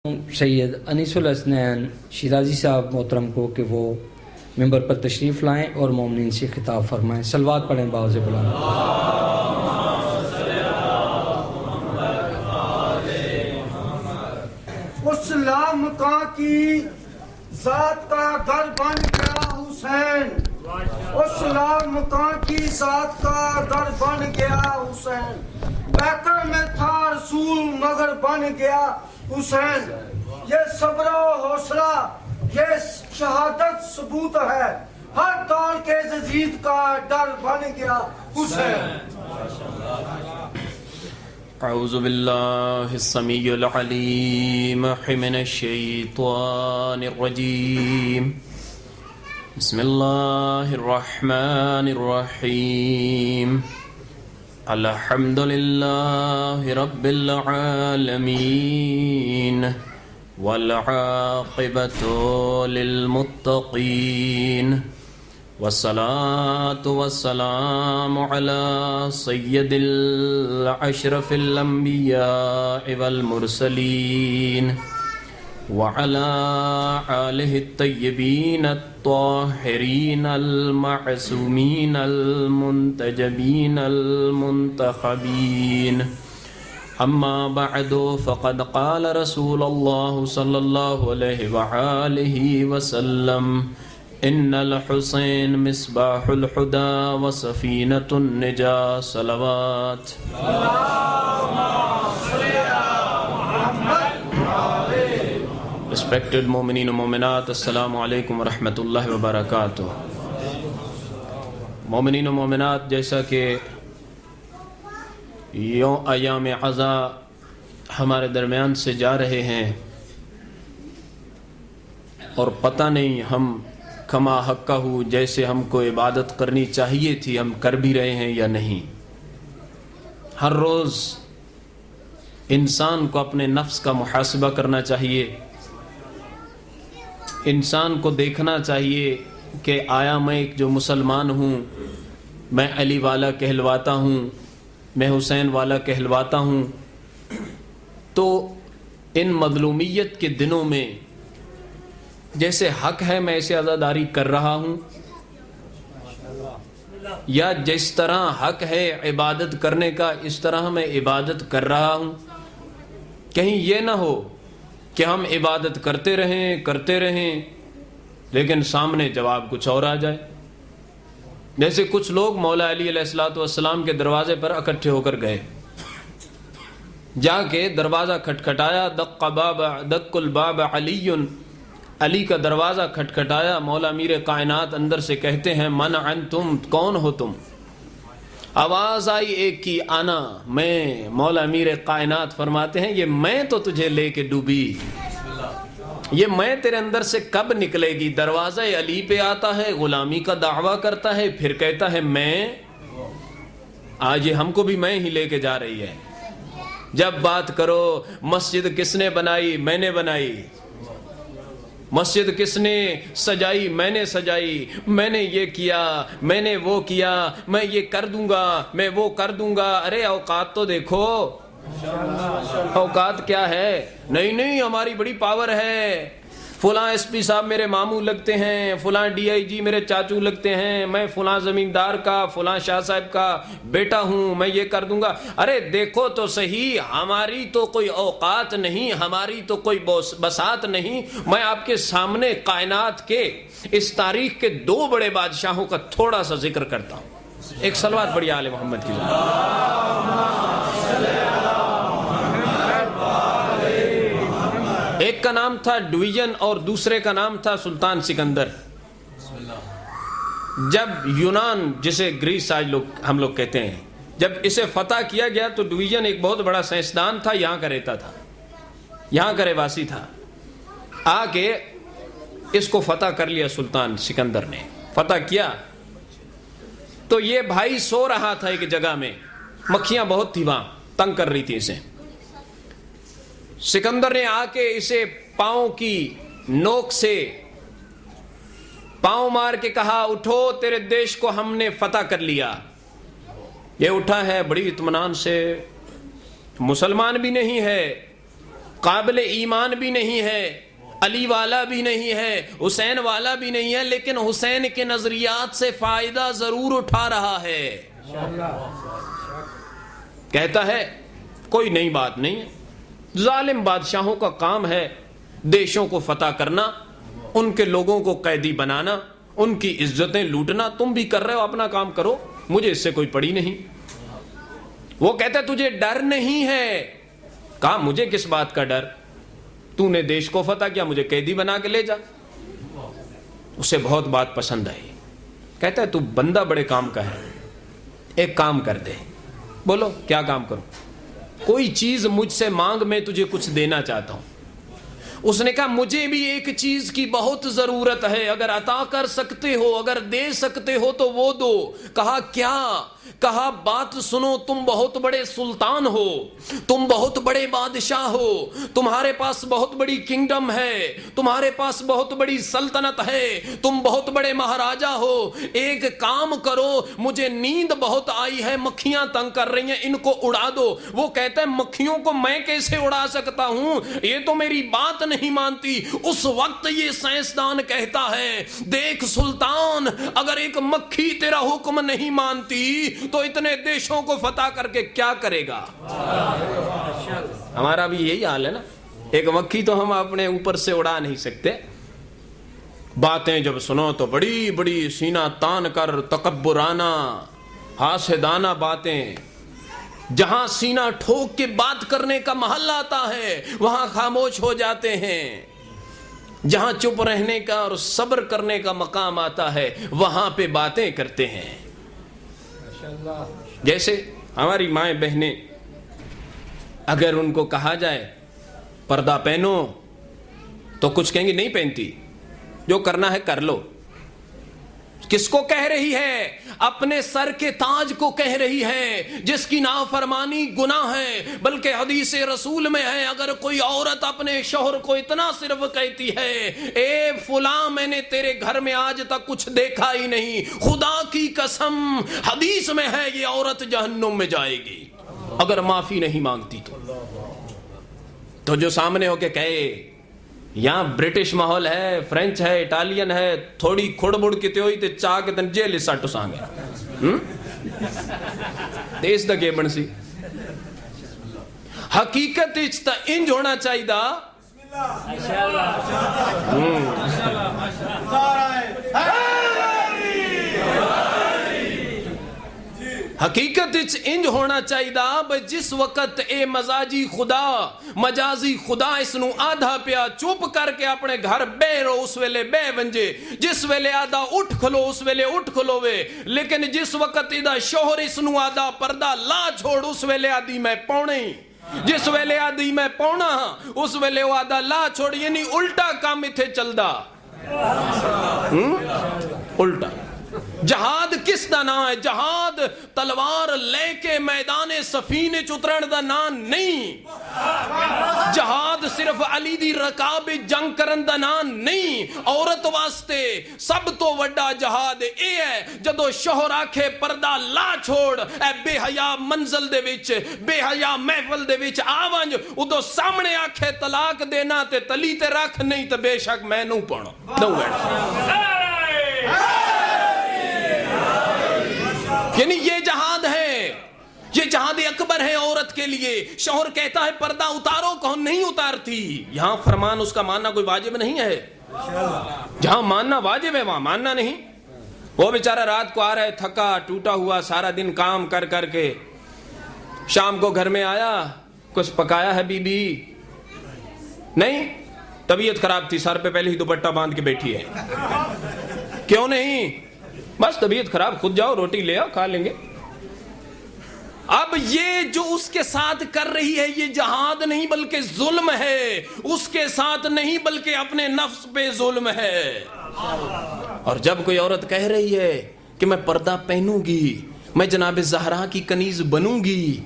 سید انیس الحسنین شیرازی صاحب محترم کو کہ وہ ممبر پر تشریف لائیں اور مومنین سے خطاب فرمائیں۔ صلوات پڑھیں باوز بلند۔ اس لامکاں کی ذات کا گھر بن گیا حسین، اس لامکاں کی ذات کا گھر بن گیا حسین، بیکر میں تھا رسول مگر بن گیا حسین۔ یہ صبر و حوصلہ، یہ شہادت ثبوت ہے، ہر دور کے یزید کا ڈر بن گیا حسین۔ اعوذ باللہ السمیع العلیم من الشیطان الرجیم، بسم اللہ الرحمن الرحیم، الحمد للہ رب العالمین والعاقبۃ للمتقین، والصلاة والسلام على سید الاشرف الانبیاء والمرسلین وعلى آلہ الطیبین الطاہرین المعصومین المنتجبین المنتخبین، اما بعد فقد قال رسول اللہ صلی اللہ علیہ وآلہ وسلم، ان الحسین مصباح الہدی وسفینۃ النجاة، صلوات۔ Respected مومنین و مومنات، السلام علیکم ورحمۃ اللہ وبرکاتہ۔ مومنین و مومنات، جیسا کہ ایام عزا ہمارے درمیان سے جا رہے ہیں اور پتہ نہیں ہم کما حقہ جیسے ہم کو عبادت کرنی چاہیے تھی ہم کر بھی رہے ہیں یا نہیں۔ ہر روز انسان کو اپنے نفس کا محاسبہ کرنا چاہیے، انسان کو دیکھنا چاہیے کہ آیا میں ایک جو مسلمان ہوں، میں علی والا کہلواتا ہوں، میں حسین والا کہلواتا ہوں، تو ان مظلومیت کے دنوں میں جیسے حق ہے میں ایسے عزاداری کر رہا ہوں، یا جس طرح حق ہے عبادت کرنے کا اس طرح میں عبادت کر رہا ہوں۔ کہیں یہ نہ ہو کہ ہم عبادت کرتے رہیں لیکن سامنے جواب کچھ اور آ جائے، جیسے کچھ لوگ مولا علی علیہ السلام کے دروازے پر اکٹھے ہو کر گئے، جا کے دروازہ کھٹکھٹایا، دق الباب علی کا دروازہ کھٹکھٹایا، مولا امیر کائنات اندر سے کہتے ہیں من انتم، کون ہو تم؟ آواز آئی ایک کی آنا میں، مولا امیر کائنات فرماتے ہیں یہ میں تو تجھے لے کے ڈوبی، یہ میں تیرے اندر سے کب نکلے گی؟ دروازہ علی پہ آتا ہے، غلامی کا دعویٰ کرتا ہے، پھر کہتا ہے میں، آج یہ ہم کو بھی میں ہی لے کے جا رہی ہے۔ جب بات کرو مسجد کس نے بنائی؟ میں نے بنائی۔ مسجد کس نے سجائی؟ میں نے سجائی۔ میں نے یہ کیا، میں نے وہ کیا، میں یہ کر دوں گا، میں وہ کر دوں گا۔ ارے اوقات تو دیکھو، اوقات کیا ہے؟ نہیں ہماری بڑی پاور ہے، فلاں ایس پی صاحب میرے ماموں لگتے ہیں، فلاں ڈی آئی جی میرے چاچو لگتے ہیں، میں فلاں زمیندار کا، فلاں شاہ صاحب کا بیٹا ہوں، میں یہ کر دوں گا۔ ارے دیکھو تو صحیح، ہماری تو کوئی اوقات نہیں، ہماری تو کوئی بساط نہیں۔ میں آپ کے سامنے کائنات کے اس تاریخ کے دو بڑے بادشاہوں کا تھوڑا سا ذکر کرتا ہوں۔ ایک صلوات پڑھیے آل محمد کی ذات۔ ایک کا نام تھا ڈویژن اور دوسرے کا نام تھا سلطان سکندر۔ جب یونان، جسے گریس آج ہم لوگ کہتے ہیں، جب اسے فتح کیا گیا تو ڈویژن ایک بہت بڑا سائنسدان تھا، یہاں کا رہتا تھا، یہاں کا رہواسی تھا، آ کے اس کو فتح کر لیا۔ سلطان سکندر نے فتح کیا تو یہ بھائی سو رہا تھا ایک جگہ میں، مکھیاں بہت تھی وہاں، تنگ کر رہی تھی اسے۔ سکندر نے آ کے اسے پاؤں کی نوک سے پاؤں مار کے کہا اٹھو، تیرے دیش کو ہم نے فتح کر لیا۔ یہ اٹھا ہے بڑی اطمینان سے، مسلمان بھی نہیں ہے، قابل ایمان بھی نہیں ہے، علی والا بھی نہیں ہے، حسین والا بھی نہیں ہے، لیکن حسین کے نظریات سے فائدہ ضرور اٹھا رہا ہے. کہتا ہے کوئی نئی بات نہیں ہے، ظالم بادشاہوں کا کام ہے دیشوں کو فتح کرنا، ان کے لوگوں کو قیدی بنانا، ان کی عزتیں لوٹنا. تم بھی کر رہے ہو، اپنا کام کرو، مجھے اس سے کوئی پڑی نہیں. وہ کہتا ہے تجھے ڈر نہیں ہے. کہا مجھے کس بات کا ڈر، تو نے دیش کو فتح کیا، مجھے قیدی بنا کے لے جا. اسے بہت بات پسند آئی. کہتا ہے تو بندہ بڑے کام کا ہے، ایک کام کر دے. بولو کیا کام کرو؟ کوئی چیز مجھ سے مانگ، میں تجھے کچھ دینا چاہتا ہوں. اس نے کہا مجھے بھی ایک چیز کی بہت ضرورت ہے، اگر عطا کر سکتے ہو، اگر دے سکتے ہو تو وہ دو. کہا کیا؟ کہا بات سنو، تم بہت بڑے سلطان ہو، تم بہت بڑے بادشاہ ہو، تمہارے پاس بہت بڑی کنگڈم ہے، تمہارے پاس بہت بڑی سلطنت ہے، تم بہت بڑے مہاراجا ہو. ایک کام کرو، مجھے نیند بہت آئی ہے، مکھیاں تنگ کر رہی ہیں، ان کو اڑا دو. وہ کہتا ہے مکھیوں کو میں کیسے اڑا سکتا ہوں، یہ تو میری بات نہیں مانتی. اس وقت یہ سائنسدان کہتا ہے دیکھ سلطان، اگر ایک مکھی تیرا حکم نہیں مانتی تو اتنے دیشوں کو فتح کر کے کیا کرے گا. ہمارا بھی یہی حال ہے نا، ایک مکھی تو ہم اپنے اوپر سے اڑا نہیں سکتے. باتیں جب سنو تو بڑی بڑی سینہ تان کر تکبرانہ حاسدانہ باتیں. جہاں سینہ ٹھوک کے بات کرنے کا محل آتا ہے وہاں خاموش ہو جاتے ہیں. جہاں چپ رہنے کا اور صبر کرنے کا مقام آتا ہے وہاں پہ باتیں کرتے ہیں. جیسے ہماری مائیں بہنیں، اگر ان کو کہا جائے پردہ پہنو تو کچھ کہیں گی نہیں پہنتی، جو کرنا ہے کر لو. کس کو کہہ رہی ہے؟ اپنے سر کے تاج کو کہہ رہی ہے جس کی نافرمانی گناہ ہے. بلکہ حدیث رسول میں ہے اگر کوئی عورت اپنے شوہر کو اتنا صرف کہتی ہے اے فلاں میں نے تیرے گھر میں آج تک کچھ دیکھا ہی نہیں، خدا کی قسم حدیث میں ہے یہ عورت جہنم میں جائے گی اگر معافی نہیں مانگتی. تو جو سامنے ہو کے کہے یہاں برٹش ماحول ہے، فرینچ ہے، اٹالین ہے، تھوڑی کھڑ بڑ کتے ہوئی تے چاہ کے تن جیل سٹ سانگے دیس دا گیبن سی. حقیقت اچھتا انج ہونا چاہی دا حقیقت انج ہونا چاہی دا بھئی جس وقت اے مزاجی خدا مجازی خدا اس نو آدھا پیا چپ کر کے اپنے گھر بے رو اس ویلے بے ونجے، جس ویلے آدھا اٹھ کھلو اس ویلے اٹھ کھلو وے. لیکن جس وقت ایدہ شوہر اس نو آدھا پردہ لا چھوڑ اس ویلے آدھی میں پونے، جس ویلے آدھی میں پونا اس ویلے وہ آدھا لا چھوڑ. یعنی الٹا کام اتھے چل دا. الٹا جہاد کس دا نام ہے؟ جہاد تلوار لے کے میدان صفین چترن دا نام نہیں. جہاد صرف علی دی رکاب جنگ کرن دا نام نہیں. عورت واسطے سب تو وڈا جہاد اے ہے جدو شوہر آکھے پردہ لا چھوڑ اے بے حیا منزل دے وچ، بے حیا محفل دے وچ آونج، ادو سامنے آکھے طلاق دینا تے تلی تے رکھ، نہیں تے بے شک میں نو پڑھو نو بیٹھ. یعنی یہ جہاد ہے، یہ جہاد اکبر ہے عورت کے لیے. شوہر کہتا ہے پردہ اتارو، کون نہیں اتارتی. یہاں فرمان اس کا ماننا کوئی واجب نہیں ہے. جہاں ماننا واجب ہے وہاں ماننا نہیں. وہ بیچارہ رات کو آ رہا ہے تھکا ٹوٹا ہوا، سارا دن کام کر کر کے، شام کو گھر میں آیا، کچھ پکایا ہے بی بی نہیں، طبیعت خراب تھی، سر پہ پہلے ہی دوپٹہ باندھ کے بیٹھی ہے. کیوں نہیں؟ بس طبیعت خراب، خود جاؤ روٹی لے آؤ کھا لیں گے. اب یہ جو اس کے ساتھ کر رہی ہے یہ جہاد نہیں بلکہ ظلم ہے. اس کے ساتھ نہیں بلکہ اپنے نفس پہ ظلم ہے. اور جب کوئی عورت کہہ رہی ہے کہ میں پردہ پہنوں گی، میں جناب زہرا کی کنیز بنوں گی،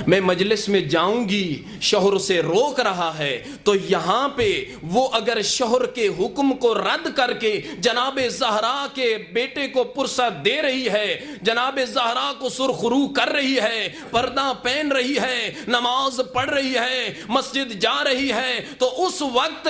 میں مجلس میں جاؤں گی، شوہر سے روک رہا ہے، تو یہاں پہ وہ اگر شوہر کے حکم کو رد کر کے جناب زہرا کے بیٹے کو پرسہ دے رہی ہے، جناب زہرا کو سرخرو کر رہی ہے، پردہ پہن رہی ہے، نماز پڑھ رہی ہے، مسجد جا رہی ہے، تو اس وقت